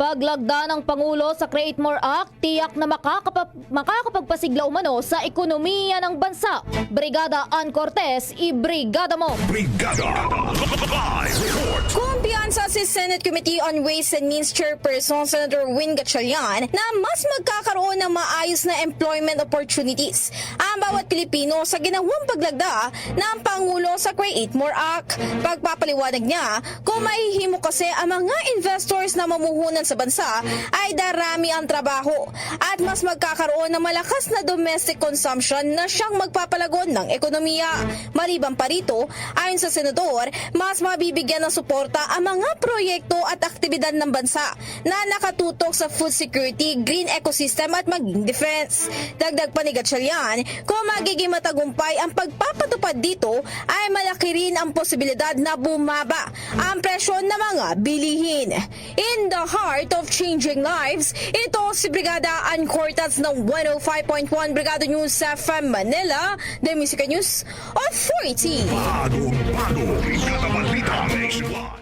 Paglagda ng Pangulo sa Create More Act, tiyak na makakapagpasigla umano sa ekonomiya ng bansa. Brigada Ann Cortez, ibrigada mo! Brigada! Live report! Kumpiyansa si Senate Committee on Ways and Means Chairperson Senator Win Gatchalian na mas magkakaroon ng maayos na employment opportunities ang bawat Pilipino sa ginawang paglagda ng Pangulo sa Create More Act. Pagpapaliwanag niya, kung mahihimo kasi ang mga investors na mamuhunan sa bansa ay darami ang trabaho at mas magkakaroon ng malakas na domestic consumption na siyang magpapalagon ng ekonomiya. Maliban pa rito, ayon sa senador, mas mabibigyan ng suporta ang mga proyekto at aktibidad ng bansa na nakatutok sa food security, green ecosystem at maging defense. Dagdag pa ni Gatchalian, kung magiging matagumpay ang pagpapatupad dito ay malaki rin ang posibilidad na bumaba ang presyo ng mga bilihin. In the heart of changing lives, ito si Brigada Ann Cortez ng 105.1 Brigada News FM Manila, The Music News Authority. Bagong Brigada Balita Nationwide.